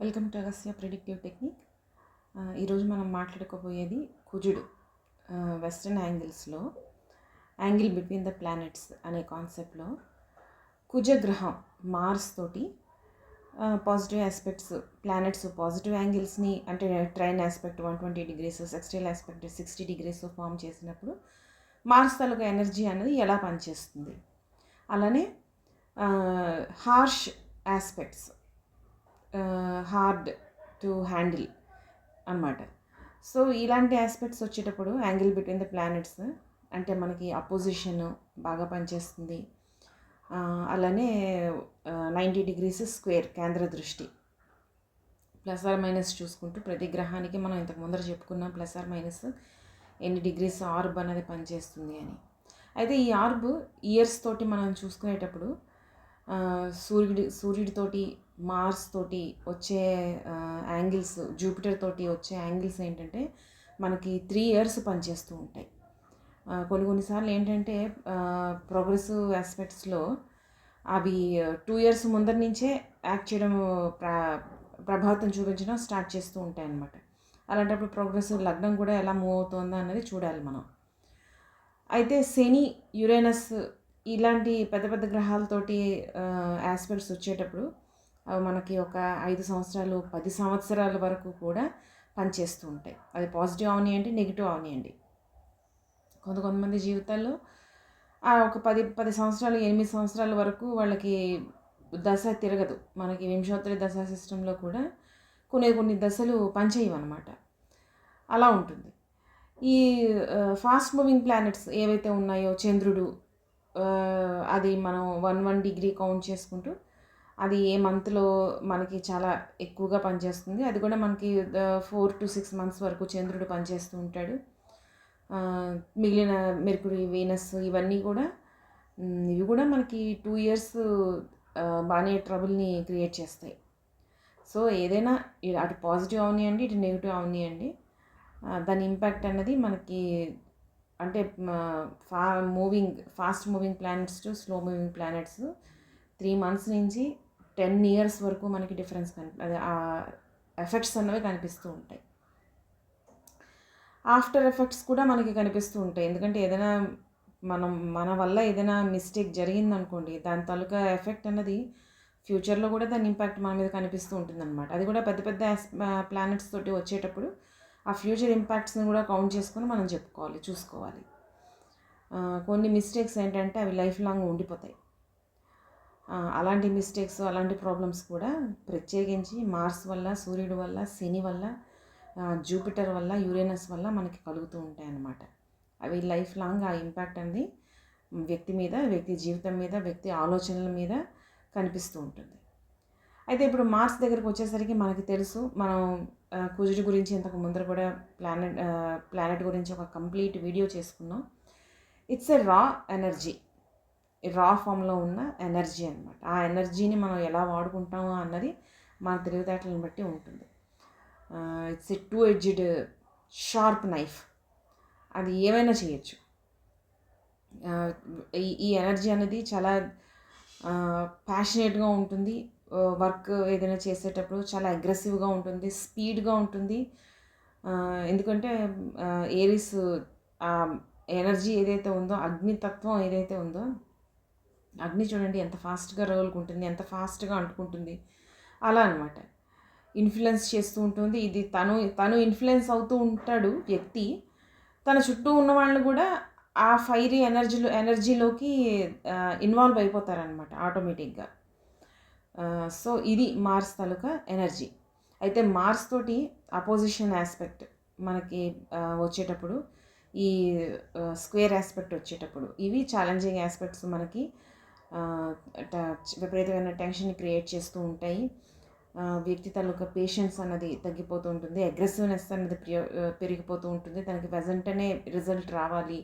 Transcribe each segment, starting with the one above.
Welcome to Agastya predictive technique. ఈరోజు మనం మాట్లాడుకోబోయేది కుజుడు వెస్టర్న్ యాంగిల్స్లో యాంగిల్ బిట్వీన్ ద ప్లానెట్స్ అనే కాన్సెప్ట్లో కుజగ్రహం మార్స్ తోటి పాజిటివ్ ఆస్పెక్ట్స్ ప్లానెట్స్ పాజిటివ్ యాంగిల్స్ని అంటే trine aspect 120 degrees, sextile aspect 60 degrees form చేసినప్పుడు మార్స్ తాలూకా ఎనర్జీ అనేది ఎలా పనిచేస్తుంది. అలానే harsh aspects hard to handle అన్నమాట. సో ఇలాంటి ఆస్పెక్ట్స్ వచ్చేటప్పుడు యాంగిల్ బిట్వీన్ ద ప్లానెట్స్ అంటే మనకి అపోజిషన్ బాగా పనిచేస్తుంది. అలానే 90 degrees స్క్వేర్ కేంద్ర దృష్టి ప్లస్ ఆర్ మైనస్ చూసుకుంటూ ప్రతి గ్రహానికి మనం ఇంతకు ముందర చెప్పుకున్నాం ప్లస్ ఆర్ మైనస్ ఎన్ని డిగ్రీస్ ఆర్బ్ అనేది పనిచేస్తుంది అని. అయితే ఈ ఆర్బ్ ఇయర్స్ తోటి మనం చూసుకునేటప్పుడు సూర్యుడితోటి మార్స్ తోటి వచ్చే యాంగిల్స్, జూపిటర్ తోటి వచ్చే యాంగిల్స్ ఏంటంటే మనకి 3 years పనిచేస్తూ ఉంటాయి. కొన్నిసార్లు ఏంటంటే ప్రోగ్రెసివ్ ఆస్పెక్ట్స్లో అవి 2 years ముందర నుంచే యాక్ట్ చేయడం ప్రభావితం చూపించడం స్టార్ట్ చేస్తూ ఉంటాయి అన్నమాట. అలాంటప్పుడు ప్రోగ్రెసివ్ లగ్నం కూడా ఎలా మూవ్ అవుతుందా అన్నది చూడాలి మనం. అయితే శని, యురేనస్ ఇలాంటి పెద్ద పెద్ద గ్రహాలతోటి ఆస్పెక్ట్స్ వచ్చేటప్పుడు అవి మనకి ఒక 5 సంవత్సరాలు 10 సంవత్సరాల వరకు కూడా పనిచేస్తూ ఉంటాయి. అది పాజిటివ్ అవనియండి, నెగిటివ్ అవనియండి. కొంతమంది జీవితాల్లో ఒక 10 సంవత్సరాలు 8 సంవత్సరాల వరకు వాళ్ళకి దశ తిరగదు. మనకి వింశోత్తరి దశా సిస్టంలో కూడా కొన్ని దశలు పనిచేయవు అన్నమాట. అలా ఉంటుంది. ఈ ఫాస్ట్ మూవింగ్ ప్లానెట్స్ ఏవైతే ఉన్నాయో చంద్రుడు, అది మనం 1 degree కౌంట్ చేసుకుంటూ అది ఏ మంత్లో మనకి చాలా ఎక్కువగా పనిచేస్తుంది. అది కూడా మనకి 4 to 6 months వరకు చంద్రుడు పనిచేస్తూ ఉంటాడు. మిగిలిన మెర్కురీ, వీనస్ ఇవన్నీ కూడా ఇవి కూడా మనకి 2 years బాగానే ట్రబుల్ని క్రియేట్ చేస్తాయి. సో ఏదైనా అటు పాజిటివ్ అవనియండి, ఇటు నెగిటివ్ అవనియండి, దాని ఇంపాక్ట్ అన్నది మనకి అంటే fast moving planets to slow moving planets 3 months నుంచి 10 years వరకు మనకి డిఫరెన్స్ అదే ఆ ఎఫెక్ట్స్ అన్నవి కనిపిస్తూ ఉంటాయి. ఆఫ్టర్ ఎఫెక్ట్స్ కూడా మనకి కనిపిస్తూ ఉంటాయి. ఎందుకంటే ఏదైనా మన వల్ల ఏదైనా మిస్టేక్ జరిగిందనుకోండి, దాని తాలూకా ఎఫెక్ట్ అన్నది ఫ్యూచర్లో కూడా దాని ఇంపాక్ట్ మన మీద కనిపిస్తూ ఉంటుంది అనమాట. అది కూడా పెద్ద పెద్ద ప్లానెట్స్ తోటి వచ్చేటప్పుడు ఆ ఫ్యూచర్ ఇంపాక్ట్స్ని కూడా కౌంట్ చేసుకొని మనం చూసుకోవాలి. కొన్ని మిస్టేక్స్ ఏంటంటే అవి లైఫ్ లాంగ్ ఉండిపోతాయి. అలాంటి మిస్టేక్స్, అలాంటి ప్రాబ్లమ్స్ కూడా ప్రత్యేకించి మార్స్ వల్ల, సూర్యుడి వల్ల, శని వల్ల, జూపిటర్ వల్ల, యురేనస్ వల్ల మనకి కలుగుతూ ఉంటాయి అన్నమాట. అవి లైఫ్ లాంగ్ ఆ ఇంపాక్ట్ అనేది వ్యక్తి మీద, వ్యక్తి జీవితం మీద, వ్యక్తి ఆలోచనల మీద కనిపిస్తూ ఉంటుంది. అయితే ఇప్పుడు మార్స్ దగ్గరకు వచ్చేసరికి మనకి తెలుసు, మనం కుజుడి గురించి ఇంతకు ముందర కూడా ప్లానెట్ గురించి ఒక కంప్లీట్ వీడియో చేసుకున్నాం. ఇట్స్ ఎ రా ఎనర్జీ, రా ఫామ్లో ఉన్న ఎనర్జీ అనమాట. ఆ ఎనర్జీని మనం ఎలా వాడుకుంటామో అన్నది మన తెలివితేటలను బట్టి ఉంటుంది. It's a 2-edged sharp knife. అది ఏమైనా చేయొచ్చు. ఈ ఎనర్జీ అనేది చాలా ప్యాషనేట్గా ఉంటుంది. వర్క్ ఏదైనా చేసేటప్పుడు చాలా అగ్రెసివ్గా ఉంటుంది, స్పీడ్గా ఉంటుంది. ఎందుకంటే ఏరిస్ ఎనర్జీ ఏదైతే ఉందో, అగ్నితత్వం ఏదైతే ఉందో, అగ్ని చూడండి ఎంత ఫాస్ట్గా రగులుకుంటుంది, ఎంత ఫాస్ట్గా అంటుకుంటుంది. అలా అనమాట ఇన్ఫ్లుయెన్స్ చేస్తూ ఉంటుంది. ఇది తను ఇన్ఫ్లుయెన్స్ అవుతూ ఉంటాడు వ్యక్తి. తన చుట్టూ ఉన్న వాళ్ళు కూడా ఆ ఫైరీ ఎనర్జీలోకి ఇన్వాల్వ్ అయిపోతారనమాట ఆటోమేటిక్గా. సో ఇది మార్స్ తాలూకా ఎనర్జీ. అయితే మార్స్ తోటి అపోజిషన్ ఆస్పెక్ట్ మనకి వచ్చేటప్పుడు, ఈ స్క్వేర్ ఆస్పెక్ట్ వచ్చేటప్పుడు, ఇవి ఛాలెంజింగ్ ఆస్పెక్ట్స్ మనకి విపరీతమైన టెన్షన్ క్రియేట్ చేస్తూ ఉంటాయి. వ్యక్తి తాలూకా పేషెన్స్ అన్నది తగ్గిపోతూ ఉంటుంది, అగ్రెసివ్నెస్ అన్నది పెరిగిపోతూ ఉంటుంది. దానికి వెంటనే రిజల్ట్ రావాలి,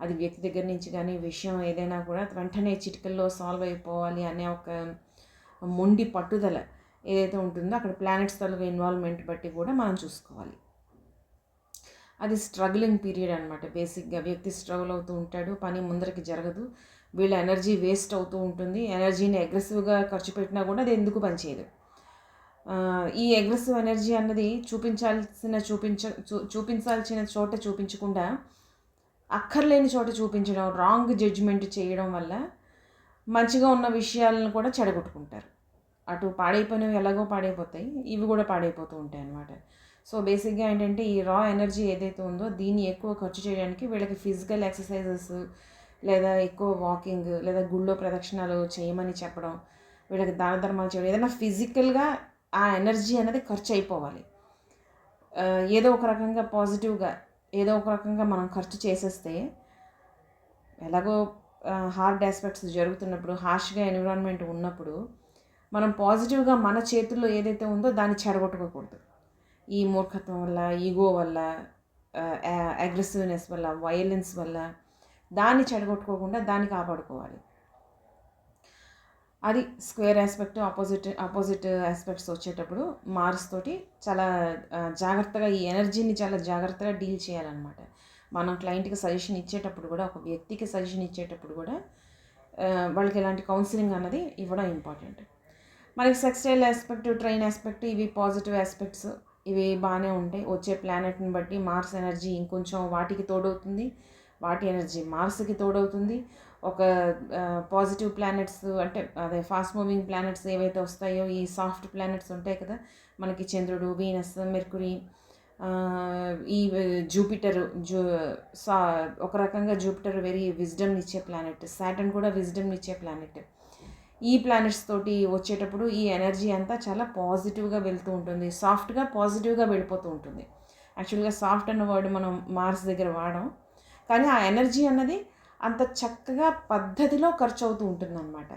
అది వ్యక్తి దగ్గర నుంచి కానీ విషయం ఏదైనా కూడా వెంటనే చిటికల్లో సాల్వ్ అయిపోవాలి అనే ఒక మొండి పట్టుదల ఏదైతే ఉంటుందో అక్కడ ప్లానెట్స్ తాలూకా ఇన్వాల్వ్మెంట్ బట్టి కూడా మనం చూసుకోవాలి. అది స్ట్రగ్లింగ్ పీరియడ్ అనమాట. బేసిక్గా వ్యక్తి స్ట్రగుల్ అవుతూ ఉంటాడు, పని ముందరికి జరగదు, వీళ్ళ ఎనర్జీ వేస్ట్ అవుతూ ఉంటుంది. ఎనర్జీని అగ్రెసివ్గా ఖర్చు పెట్టినా కూడా అది ఎందుకు పనిచేయదు. ఈ అగ్రెసివ్ ఎనర్జీ అన్నది చూపించాల్సిన చోట చూపించకుండా అక్కర్లేని చోట చూపించడం, రాంగ్ జడ్జిమెంట్ చేయడం వల్ల మంచిగా ఉన్న విషయాలను కూడా చెడగొట్టుకుంటారు. అటు పాడైపోయినవి ఎలాగో పాడైపోతాయి, ఇవి కూడా పాడైపోతూ ఉంటాయి అన్నమాట. సో బేసిక్గా ఏంటంటే ఈ రా ఎనర్జీ ఏదైతే ఉందో దీన్ని ఎక్కువ ఖర్చు చేయడానికి వీళ్ళకి ఫిజికల్ ఎక్సర్సైజెస్, లేదా ఎక్కువ వాకింగ్, లేదా గుళ్ళో ప్రదక్షిణాలు చేయమని చెప్పడం, వీళ్ళకి దాన ధర్మాలు చేయడం, ఏదైనా ఫిజికల్గా ఆ ఎనర్జీ అనేది ఖర్చు అయిపోవాలి. ఏదో ఒక రకంగా పాజిటివ్గా ఏదో ఒక రకంగా మనం ఖర్చు చేసేస్తే, ఎలాగో హార్డ్ ఆస్పెక్ట్స్ జరుగుతున్నప్పుడు, హార్ష్గా ఎన్విరాన్మెంట్ ఉన్నప్పుడు మనం పాజిటివ్గా మన చేతుల్లో ఏదైతే ఉందో దాన్ని చెడగొట్టుకోకూడదు. ఈ మూర్ఖత్వం వల్ల, ఈగో వల్ల, అగ్రెసివ్నెస్ వల్ల, వైలెన్స్ వల్ల దాన్ని చెడగొట్టుకోకుండా దాన్ని కాపాడుకోవాలి. అది స్క్వేర్ ఆస్పెక్ట్. ఆపోజిట్ ఆస్పెక్ట్స్ వచ్చేటప్పుడు మార్స్ తోటి చాలా జాగ్రత్తగా ఈ ఎనర్జీని చాలా జాగ్రత్తగా డీల్ చేయాలన్నమాట. మనం క్లయింట్కి సజెషన్ ఇచ్చేటప్పుడు కూడా, ఒక వ్యక్తికి సజెషన్ ఇచ్చేటప్పుడు కూడా వాళ్ళకి ఎలాంటి కౌన్సిలింగ్ అన్నది ఇవ్వడం ఇంపార్టెంట్. మనకి సెక్స్టైల్ ఆస్పెక్ట్, ట్రైన్ ఆస్పెక్ట్, ఇవి పాజిటివ్ ఆస్పెక్ట్స్, ఇవి బాగానే ఉంటాయి. వచ్చే ప్లానెట్ని బట్టి మార్స్ ఎనర్జీ ఇంకొంచెం వాటికి తోడవుతుంది, వాటి ఎనర్జీ మార్స్కి తోడవుతుంది. ఒక పాజిటివ్ ప్లానెట్స్ అంటే అదే ఫాస్ట్ మూవింగ్ ప్లానెట్స్ ఏవైతే వస్తాయో, ఈ సాఫ్ట్ ప్లానెట్స్ ఉంటాయి కదా మనకి, చంద్రుడు, వీనస్, మెర్కురీ, ఈ జూపిటర్, ఒక రకంగా జూపిటర్ వెరీ విజ్డమ్ని ఇచ్చే ప్లానెట్, సాటర్న్ కూడా విజ్డమ్ని ఇచ్చే ప్లానెట్. ఈ ప్లానెట్స్ తోటి వచ్చేటప్పుడు ఈ ఎనర్జీ అంతా చాలా పాజిటివ్గా వెళ్తూ ఉంటుంది, సాఫ్ట్గా పాజిటివ్గా వెళ్ళిపోతూ ఉంటుంది. యాక్చువల్గా సాఫ్ట్ అన్న వర్డ్ మనం మార్స్ దగ్గర వాడాం, కానీ ఆ ఎనర్జీ అన్నది అంత చక్కగా పద్ధతిలో ఖర్చు అవుతూ ఉంటుందన్నమాట.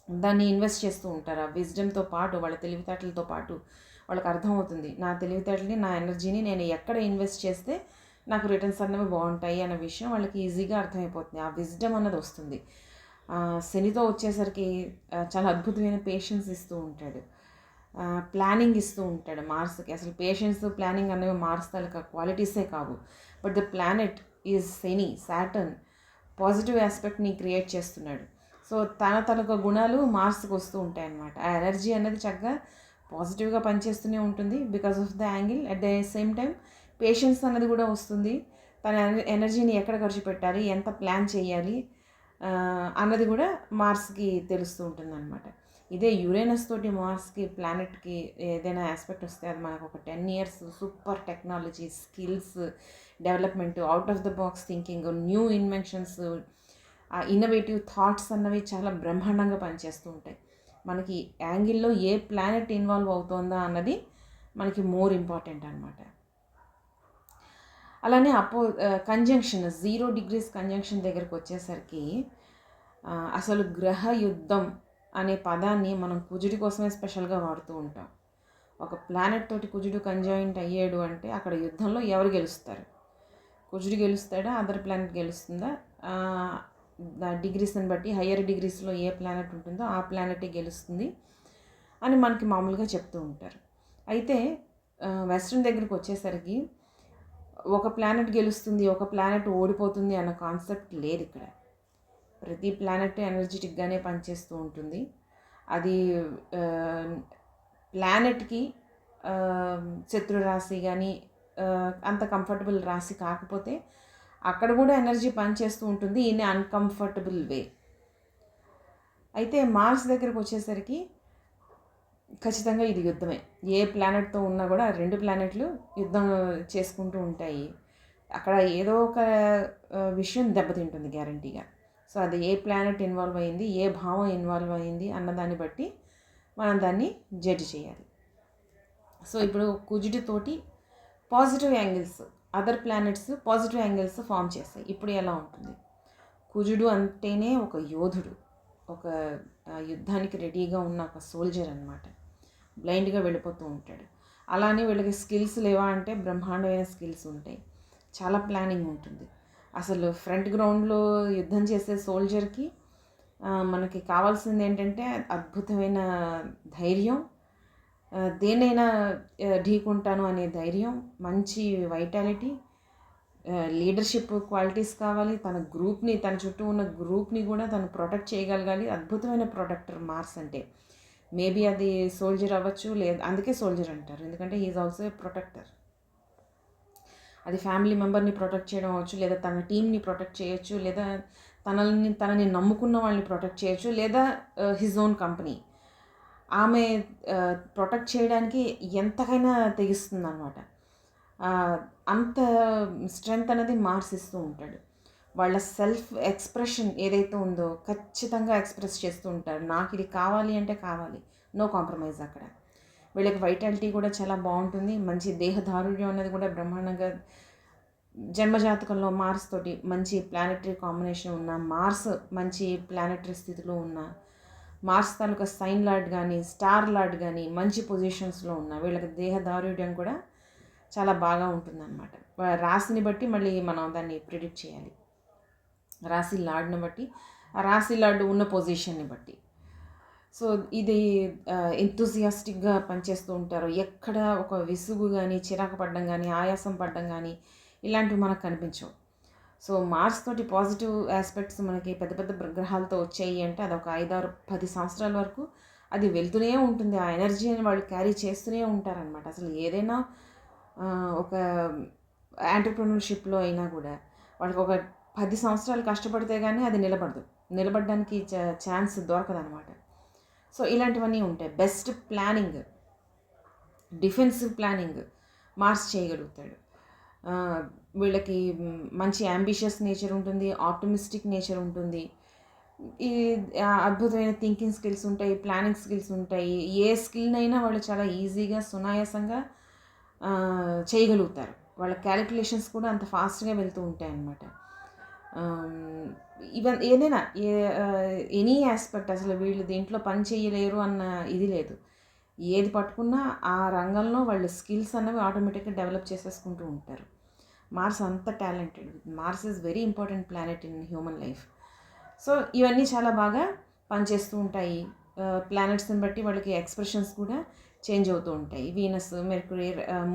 దాన్ని ఇన్వెస్ట్ చేస్తూ ఉంటారు. ఆ విజ్డమ్తో పాటు, వాళ్ళ తెలివితేటలతో పాటు వాళ్ళకి అర్థమవుతుంది, నా తెలివితేటలని, నా ఎనర్జీని నేను ఎక్కడ ఇన్వెస్ట్ చేస్తే నాకు రిటర్న్స్ అన్నవి బాగుంటాయి అనే విషయం వాళ్ళకి ఈజీగా అర్థమైపోతుంది. ఆ విజ్డమ్ అన్నది వస్తుంది. శనితో వచ్చేసరికి చాలా అద్భుతమైన పేషెన్స్ ఇస్తూ ఉంటాడు, ప్లానింగ్ ఇస్తూ ఉంటాడు మార్స్కి. అసలు పేషెన్స్, ప్లానింగ్ అనేవి మార్స్ తాలూకా క్వాలిటీసే కావు. But the planet is Shani, Saturn positive ఆస్పెక్ట్ని క్రియేట్ చేస్తున్నాడు. సో తనకు గుణాలు మార్స్కి వస్తూ ఉంటాయి అన్నమాట. ఆ ఎనర్జీ అనేది చక్కగా పాజిటివ్గా పనిచేస్తూనే ఉంటుంది because of the angle. At the same time patience అనేది కూడా వస్తుంది. తన ఎనర్జీని ఎక్కడ ఖర్చు పెట్టాలి, ఎంత ప్లాన్ చేయాలి అన్నది కూడా మార్స్కి తెలుస్తూ ఉంటుంది అనమాట. ఇదే యురేనస్ తోటి మార్స్కి, ప్లానెట్కి ఏదైనా ఆస్పెక్ట్ వస్తే అది మనకు ఒక 10 years super technology, skills development, out of the box thinking, new inventions, innovative thoughts అన్నవి చాలా బ్రహ్మాండంగా పనిచేస్తూ ఉంటాయి. మనకి యాంగిల్లో ఏ ప్లానెట్ ఇన్వాల్వ్ అవుతుందా అన్నది మనకి మోర్ ఇంపార్టెంట్ అనమాట. అలానే కంజంక్షన్ 0 degrees కంజంక్షన్ దగ్గరకు వచ్చేసరికి అసలు గ్రహ యుద్ధం అనే పదాన్ని మనం కుజుడి కోసమే స్పెషల్గా వాడుతూ ఉంటాం. ఒక ప్లానెట్ తోటి కుజుడు కంజాయింట్ అయ్యాడు అంటే అక్కడ యుద్ధంలో ఎవరు గెలుస్తారు? కుజుడు గెలుస్తాడా, అదర్ ప్లానెట్ గెలుస్తుందా? డిగ్రీస్ని బట్టి హయ్యర్ డిగ్రీస్లో ఏ ప్లానెట్ ఉంటుందో ఆ ప్లానెటే గెలుస్తుంది అని మనకి మామూలుగా చెప్తూ ఉంటారు. అయితే వెస్ట్రన్ దగ్గరికి వచ్చేసరికి ఒక ప్లానెట్ గెలుస్తుంది, ఒక ప్లానెట్ ఓడిపోతుంది అన్న కాన్సెప్ట్ లేదు ఇక్కడ. ప్రతి ప్లానెట్ ఎనర్జెటిక్గానే పనిచేస్తూ ఉంటుంది. అది ప్లానెట్కి శత్రు రాశి కానీ అంత కంఫర్టబుల్ రాశి కాకపోతే అక్కడ కూడా ఎనర్జీ పనిచేస్తూ ఉంటుంది ఇన్ అన్కంఫర్టబుల్ వే. అయితే మార్స్ దగ్గరకు వచ్చేసరికి ఖచ్చితంగా ఇది యుద్ధమే. ఏ ప్లానెట్తో ఉన్నా కూడా 2 ప్లానెట్లు యుద్ధం చేసుకుంటూ ఉంటాయి. అక్కడ ఏదో ఒక విషయం దెబ్బతింటుంది గ్యారంటీగా. సో అది ఏ ప్లానెట్ ఇన్వాల్వ్ అయింది, ఏ భావం ఇన్వాల్వ్ అయింది అన్నదాన్ని బట్టి మనం దాన్ని జడ్జి చేయాలి. సో ఇప్పుడు కుజుడితోటి positive angles, other planets positive angles form చేస్తాయి. ఇప్పుడు ఎలా ఉంటుంది? కుజుడు అంటేనే ఒక యోధుడు, ఒక యుద్ధానికి రెడీగా ఉన్న ఒక సోల్జర్ అనమాట. బ్లైండ్గా వెళ్ళిపోతూ ఉంటాడు. అలానే వీళ్ళకి స్కిల్స్ లేవా అంటే బ్రహ్మాండమైన స్కిల్స్ ఉంటాయి, చాలా ప్లానింగ్ ఉంటుంది. అసలు ఫ్రంట్ గ్రౌండ్లో యుద్ధం చేసే సోల్జర్కి మనకి కావాల్సింది ఏంటంటే అద్భుతమైన ధైర్యం, దేనైనా ఢీకుంటాను అనే ధైర్యం, మంచి వైటాలిటీ, లీడర్షిప్ క్వాలిటీస్ కావాలి. తన చుట్టూ ఉన్న గ్రూప్ని కూడా తను ప్రొటెక్ట్ చేయగలగాలి. అద్భుతమైన ప్రొటెక్టర్ మార్స్ అంటే. మేబీ అది సోల్జర్ అవ్వచ్చు, లేదు అందుకే సోల్జర్ అంటారు, ఎందుకంటే హీఈస్ ఆల్సో ఏ ప్రొటెక్టర్. అది ఫ్యామిలీ మెంబర్ని ప్రొటెక్ట్ చేయడం అవ్వచ్చు, లేదా తన టీంని ప్రొటెక్ట్ చేయొచ్చు, లేదా తనని నమ్ముకున్న వాళ్ళని ప్రొటెక్ట్ చేయొచ్చు, లేదా హిజ్ ఓన్ కంపెనీ. ఆమె ప్రొటెక్ట్ చేయడానికి ఎంతకైనా తెగిస్తుంది అనమాట. అంత స్ట్రెంగ్త్ అనేది మార్స్ ఇస్తూ ఉంటాడు. వాళ్ళ సెల్ఫ్ ఎక్స్ప్రెషన్ ఏదైతే ఉందో ఖచ్చితంగా ఎక్స్ప్రెస్ చేస్తూ ఉంటారు. నాకు ఇది కావాలి అంటే కావాలి, నో కాంప్రమైజ్ అక్కడ. వీళ్ళకి వైటాలిటీ కూడా చాలా బాగుంటుంది, మంచి దేహదారుఢ్యం అనేది కూడా బ్రహ్మాండంగా. జన్మజాతకంలో మార్స్ తోటి మంచి ప్లానెటరీ కాంబినేషన్ ఉన్న, మార్స్ మంచి ప్లానెటరీ స్థితిలో ఉన్న, మార్స్ తాలూకా సైన్ లార్డ్ కానీ స్టార్ లార్డ్ కానీ మంచి పొజిషన్స్లో ఉన్న వీళ్ళకి దేహదారుఢ్యం కూడా చాలా బాగా ఉంటుందన్నమాట. రాశిని బట్టి మళ్ళీ మనం దాన్ని ప్రిడిక్ట్ చేయాలి, రాశి లార్డ్ని బట్టి, ఆ రాశి లార్డ్ ఉన్న పొజిషన్ని బట్టి. సో ఇది ఎంతూజియాస్టిక్గా పనిచేస్తూ ఉంటారు. ఎక్కడ ఒక విసుగు కానీ, చిరాకు పడడం కానీ, ఆయాసం పడడం కానీ ఇలాంటివి మనకు కనిపించవు. సో మార్స్ తోటి పాజిటివ్ ఆస్పెక్ట్స్ మనకి పెద్ద పెద్ద గ్రహాలతో వచ్చాయి అంటే అది ఒక 5, 6, 10 సంవత్సరాల వరకు అది వెళ్తూనే ఉంటుంది. ఆ ఎనర్జీని వాళ్ళు క్యారీ చేస్తూనే ఉంటారనమాట. అసలు ఏదైనా ఒక యాంటర్‌ప్రెన్యూర్‌షిప్‌లో అయినా కూడా వాళ్ళకి ఒక 10 సంవత్సరాలు కష్టపడితే కానీ అది నిలబడదు, నిలబడడానికి ఛాన్స్ దొరకదనమాట. సో ఇలాంటివన్నీ ఉంటాయి. Best planning, defensive planning Mars చేయగలుగుతాడు. వీళ్ళకి మంచి యాంబిషియస్ నేచర్ ఉంటుంది, ఆప్టిమిస్టిక్ నేచర్ ఉంటుంది, ఈ అద్భుతమైన థింకింగ్ స్కిల్స్ ఉంటాయి, ప్లానింగ్ స్కిల్స్ ఉంటాయి. ఏ స్కిల్నైనా వాళ్ళు చాలా ఈజీగా సునాయాసంగా చేయగలుగుతారు. వాళ్ళ క్యాలిక్యులేషన్స్ కూడా అంత ఫాస్ట్గా వెళ్తూ ఉంటాయి అన్నమాట. ఈవెన్ ఏదైనా ఎనీ ఆస్పెక్ట్, అసలు వీళ్ళు దీంట్లో పని చేయలేరు అన్న ఇది లేదు. ఏది పట్టుకున్నా ఆ రంగంలో వాళ్ళు స్కిల్స్ అన్నవి ఆటోమేటిక్గా డెవలప్ చేసేసుకుంటూ ఉంటారు. మార్స్ అంత talented. Mars is very important planet in human life. So ఇవన్నీ చాలా బాగా పనిచేస్తూ ఉంటాయి. ప్లానెట్స్ని బట్టి వాళ్ళకి ఎక్స్ప్రెషన్స్ కూడా చేంజ్ అవుతూ ఉంటాయి. వీనస్, మెర్క్యూరీ,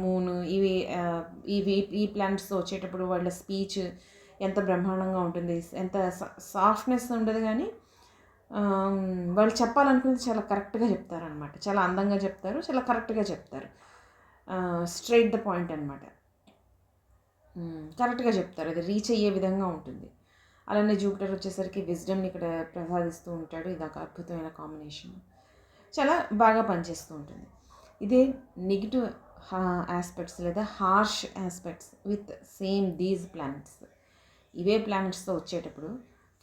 మూన్, ఇవి ఈ ప్లానెట్స్తో వచ్చేటప్పుడు వాళ్ళ స్పీచ్ ఎంత బ్రహ్మాండంగా ఉంటుంది, ఎంత సాఫ్ట్నెస్ ఉండదు, కానీ వాళ్ళు చెప్పాలనుకున్నది చాలా కరెక్ట్గా చెప్తారనమాట. చాలా అందంగా చెప్తారు, చాలా కరెక్ట్గా చెప్తారు. స్ట్రైట్ ద పాయింట్ అనమాట. కరెక్ట్గా చెప్తారు, అది రీచ్ అయ్యే విధంగా ఉంటుంది. అలానే జూపిటర్ వచ్చేసరికి విజ్డమ్ని ఇక్కడ ప్రసాదిస్తూ ఉంటాడు. ఇది ఒక అద్భుతమైన కాంబినేషన్, చాలా బాగా పనిచేస్తూ ఉంటుంది. ఇదే నెగిటివ్ ఆస్పెక్ట్స్ లేదా harsh aspects with same these planets. ఇవే ప్లానెట్స్తో వచ్చేటప్పుడు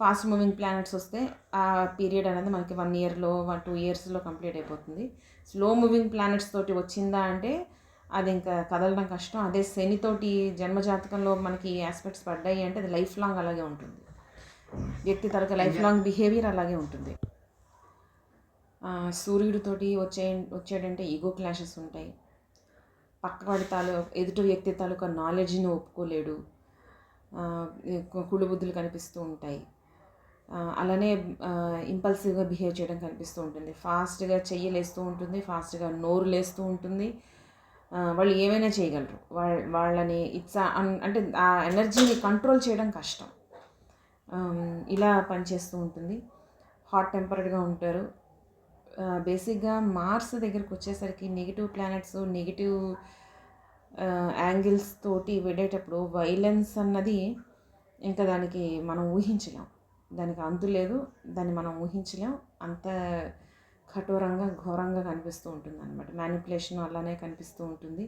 ఫాస్ట్ మూవింగ్ ప్లానెట్స్ వస్తే ఆ పీరియడ్ అనేది మనకి 1 ఇయర్లో 2 ఇయర్స్లో కంప్లీట్ అయిపోతుంది. స్లో మూవింగ్ ప్లానెట్స్ తోటి వచ్చిందా అంటే అది ఇంకా కదలడం కష్టం. అదే శనితోటి జన్మజాతకంలో మనకి ఆస్పెక్ట్స్ పడ్డాయి అంటే అది లైఫ్ లాంగ్ అలాగే ఉంటుంది. వ్యక్తి తరగ లైఫ్ లాంగ్ బిహేవియర్ అలాగే ఉంటుంది. సూర్యుడితోటి వచ్చాడంటే ఈగో క్లాషెస్ ఉంటాయి. పక్కవాడి ఎదుటి వ్యక్తి తాలూకా నాలెడ్జ్ని ఒప్పుకోలేడు, కుళ్ళుబుద్ధులు కనిపిస్తూ ఉంటాయి. అలానే ఇంపల్సివ్గా బిహేవ్ చేయడం కనిపిస్తూ ఉంటుంది. ఫాస్ట్గా చెయ్యలేస్తూ ఉంటుంది, ఫాస్ట్గా నోరు లేస్తూ ఉంటుంది. వాళ్ళు ఏమైనా చేయగలరు. వాళ్ళని అంటే ఆ ఎనర్జీని కంట్రోల్ చేయడం కష్టం. ఇలా పనిచేస్తూ ఉంటుంది. హాట్ టెంపర్డ్గా ఉంటారు. బేసిక్గా మార్స్ దగ్గరికి వచ్చేసరికి నెగిటివ్ ప్లానెట్స్, నెగిటివ్ యాంగిల్స్ తోటి వెళ్ళేటప్పుడు వైలెన్స్ అన్నది ఇంకా దానికి మనం ఊహించలేం, దానికి అంతు లేదు, దాన్ని మనం ఊహించలేం. అంత కఠోరంగా ఘోరంగా కనిపిస్తూ ఉంటుంది అనమాట. మ్యానిపులేషన్ అలానే కనిపిస్తూ ఉంటుంది.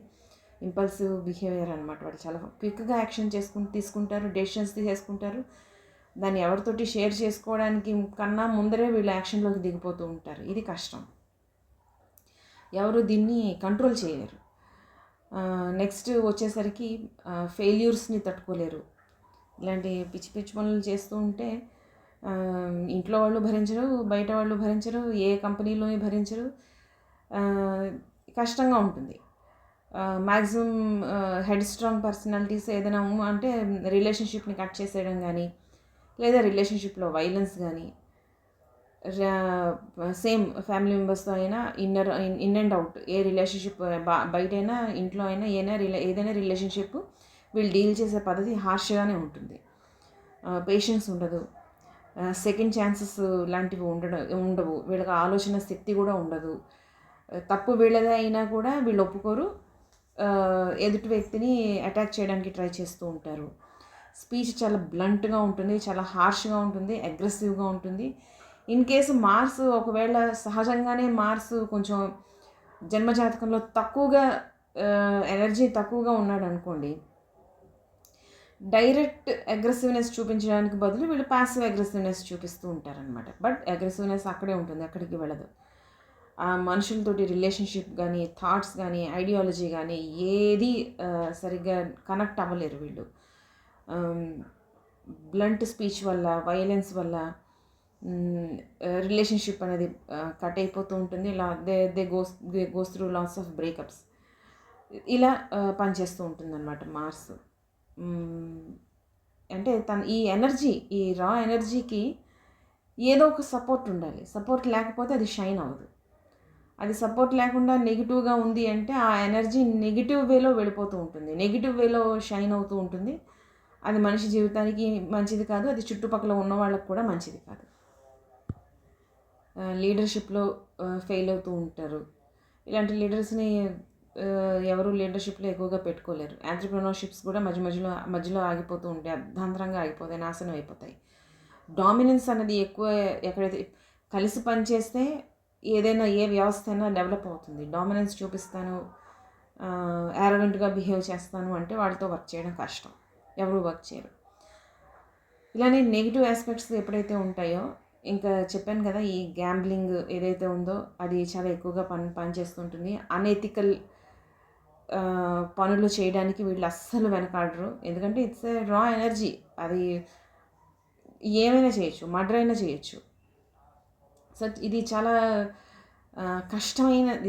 ఇంపల్సివ్ బిహేవియర్ అనమాట. వాళ్ళు చాలా క్విక్గా యాక్షన్ తీసుకుంటారు, డెసిషన్స్ తీసేసుకుంటారు. దాన్ని ఎవరితోటి షేర్ చేసుకోవడానికి కన్నా ముందరే వీళ్ళు యాక్షన్లోకి దిగిపోతూ ఉంటారు. ఇది కష్టం, ఎవరు దీన్ని కంట్రోల్ చేయలేరు. నెక్స్ట్ వచ్చేసరికి ఫెయిల్యూర్స్ని తట్టుకోలేరు. ఇలాంటి పిచ్చి పిచ్చి పనులు చేస్తూ ఉంటే ఇంట్లో వాళ్ళు భరించరు, బయట వాళ్ళు భరించరు, ఏ కంపెనీలోని భరించరు. కష్టంగా ఉంటుంది. మ్యాక్సిమం హెడ్ స్ట్రాంగ్ పర్సనాలిటీస్ ఏదైనా అంటే రిలేషన్షిప్ని కట్ చేసేయడం కానీ, లేదా రిలేషన్షిప్లో వైలెన్స్ కానీ, సేమ్ ఫ్యామిలీ మెంబర్స్తో అయినా ఇన్ అండ్ అవుట్ ఏ రిలేషన్షిప్ బయటైనా ఇంట్లో అయినా ఏదైనా రిలేషన్షిప్ వీళ్ళు డీల్ చేసే పద్ధతి హార్ష్గానే ఉంటుంది. పేషెన్స్ ఉండదు. సెకండ్ ఛాన్సెస్ లాంటివి ఉండవు. వీళ్ళకి ఆలోచన శక్తి కూడా ఉండదు. తప్పు వీళ్ళదే అయినా కూడా వీళ్ళు ఒప్పుకోరు. ఎదుటి వ్యక్తిని అటాక్ చేయడానికి ట్రై చేస్తూ ఉంటారు. స్పీచ్ చాలా బ్లంట్గా ఉంటుంది, చాలా హార్ష్గా ఉంటుంది, అగ్రెసివ్గా ఉంటుంది. ఇన్ కేసు మార్స్ ఒకవేళ సహజంగానే మార్స్ కొంచెం జన్మజాతకంలో తక్కువగా ఎనర్జీ తక్కువగా ఉన్నాడు అనుకోండి, డైరెక్ట్ అగ్రెసివ్నెస్ చూపించడానికి బదులు వీళ్ళు ప్యాసివ్ అగ్రెసివ్నెస్ చూపిస్తూ ఉంటారనమాట. బట్ అగ్రెసివ్నెస్ అక్కడే ఉంటుంది, అక్కడికి వెళ్ళదు. ఆ మనుషులతోటి రిలేషన్షిప్ కానీ, థాట్స్ కానీ, ఐడియాలజీ కానీ ఏది సరిగ్గా కనెక్ట్ అవ్వలేరు వీళ్ళు. బ్లంట్ స్పీచ్ వల్ల, వైలెన్స్ వల్ల రిలేషన్షిప్ అనేది కట్ అయిపోతూ ఉంటుంది. ఇలా they goes through lots of breakups. ఇలా పనిచేస్తూ ఉంటుంది అన్నమాట మార్స్. అంటే ఈ ఎనర్జీ, ఈ రా ఎనర్జీకి ఏదో ఒక సపోర్ట్ ఉండాలి. సపోర్ట్ లేకపోతే అది షైన్ అవ్వదు. అది సపోర్ట్ లేకుండా నెగిటివ్గా ఉంది అంటే ఆ ఎనర్జీ నెగిటివ్ వేలో వెళ్ళిపోతూ ఉంటుంది, నెగిటివ్ వేలో షైన్ అవుతూ ఉంటుంది. అది మనిషి జీవితానికి మంచిది కాదు, అది చుట్టుపక్కల ఉన్న వాళ్ళకు కూడా మంచిది కాదు. లీడర్షిప్లో ఫెయిల్ అవుతూ ఉంటారు. ఇలాంటి లీడర్స్ని ఎవరు లీడర్షిప్లో ఎక్కువగా పెట్టుకోలేరు. ఎంటర్‌ప్రెన్యూర్‌షిప్స్ కూడా మధ్యలో ఆగిపోతూ ఉంటాయి, అర్ధాంతరంగా ఆగిపోతాయి, నాశనం అయిపోతాయి. డామినెన్స్ అనేది ఎక్కువ ఎక్కడైతే కలిసి పనిచేస్తే ఏదైనా ఏ వ్యవస్థ అయినా డెవలప్ అవుతుంది. డామినెన్స్ చూపిస్తాను, యారోగెంట్గా బిహేవ్ చేస్తాను అంటే వాటితో వర్క్ చేయడం కష్టం, ఎవరు వర్క్ చేయరు. ఇలానే నెగిటివ్ ఆస్పెక్ట్స్ ఎప్పుడైతే ఉంటాయో, ఇంకా చెప్పాను కదా, ఈ గ్యాంబ్లింగ్ ఏదైతే ఉందో అది చాలా ఎక్కువగా పనిచేస్తుంటుంది. అనెథికల్ పనులు చేయడానికి వీళ్ళు అస్సలు వెనకాడరు. ఎందుకంటే ఇట్స్ ఏ రా ఎనర్జీ, అది ఏమైనా చేయొచ్చు, మర్డర్ అయినా చేయొచ్చు. సో ఇది చాలా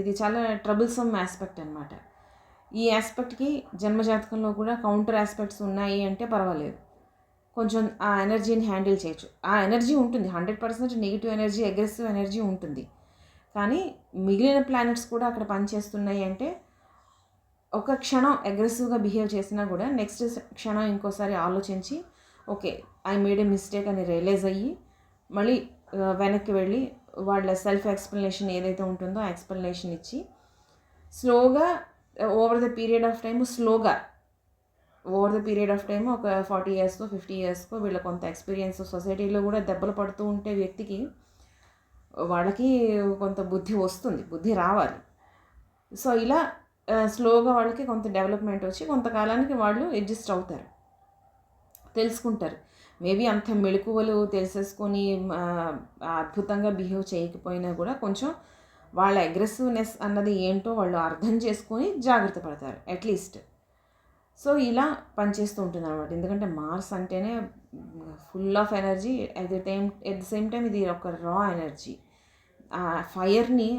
ఇది చాలా ట్రబుల్సమ్ ఆస్పెక్ట్ అనమాట. ఈ ఆస్పెక్ట్కి జన్మజాతకంలో కూడా కౌంటర్ ఆస్పెక్ట్స్ ఉన్నాయి అంటే పర్వాలేదు, కొంచెం ఆ ఎనర్జీని హ్యాండిల్ చేయొచ్చు. ఆ ఎనర్జీ ఉంటుంది, 100% నెగిటివ్ ఎనర్జీ, అగ్రెసివ్ ఎనర్జీ ఉంటుంది. కానీ మిగిలిన ప్లానెట్స్ కూడా అక్కడ పనిచేస్తున్నాయి అంటే ఒక క్షణం అగ్రెసివ్గా బిహేవ్ చేసినా కూడా నెక్స్ట్ క్షణం ఇంకోసారి ఆలోచించి okay I made A mistake అని రియలైజ్ అయ్యి మళ్ళీ వెనక్కి వెళ్ళి వాళ్ళ సెల్ఫ్ ఎక్స్ప్లెనేషన్ ఏదైతే ఉంటుందో ఆ ఎక్స్ప్లెనేషన్ ఇచ్చి స్లోగా over the period of time ఒక 40 yearsకో 50 yearsకో వీళ్ళ కొంత ఎక్స్పీరియన్స్, సొసైటీలో కూడా దెబ్బలు పడుతూ ఉంటే వ్యక్తికి వాళ్ళకి కొంత బుద్ధి రావాలి. సో ఇలా స్లోగా వాళ్ళకి కొంత డెవలప్మెంట్ వచ్చి కొంతకాలానికి వాళ్ళు అడ్జస్ట్ అవుతారు, తెలుసుకుంటారు. మేబీ అంత మెళకువలు తెలిసేసుకొని అద్భుతంగా బిహేవ్ చేయకపోయినా కూడా కొంచెం వాళ్ళ అగ్రెసివ్నెస్ అన్నది ఏంటో వాళ్ళు అర్థం చేసుకొని జాగ్రత్త పడతారు అట్లీస్ట్. సో ఇలా పనిచేస్తూ ఉంటుంది అనమాట. ఎందుకంటే మార్స్ అంటేనే full of energy, at the same time ఇది ఒక రా ఎనర్జీ. ఆ ఫైర్ని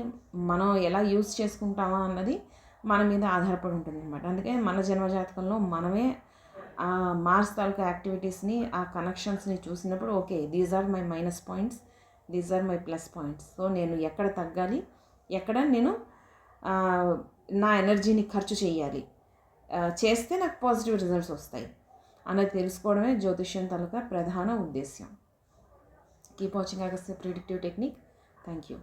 మనం ఎలా యూజ్ చేసుకుంటామా అన్నది మన మీద ఆధారపడి ఉంటుంది అనమాట. అందుకే మన జన్మజాతకంలో మనమే ఆ మార్స్ తాలూకా యాక్టివిటీస్ని, ఆ కనెక్షన్స్ని చూసినప్పుడు okay these are my minus points, these are my plus points. So నేను ఎక్కడ తగ్గాలి, ఎక్కడ నేను నా ఎనర్జీని ఖర్చు చేయాలి, చేస్తే నాకు పాజిటివ్ రిజల్ట్స్ వస్తాయి అన్నది తెలుసుకోవడమే జ్యోతిష్యం తాలూకా ప్రధాన ఉద్దేశ్యం. Keep watching Agastya predictive technique. Thank you.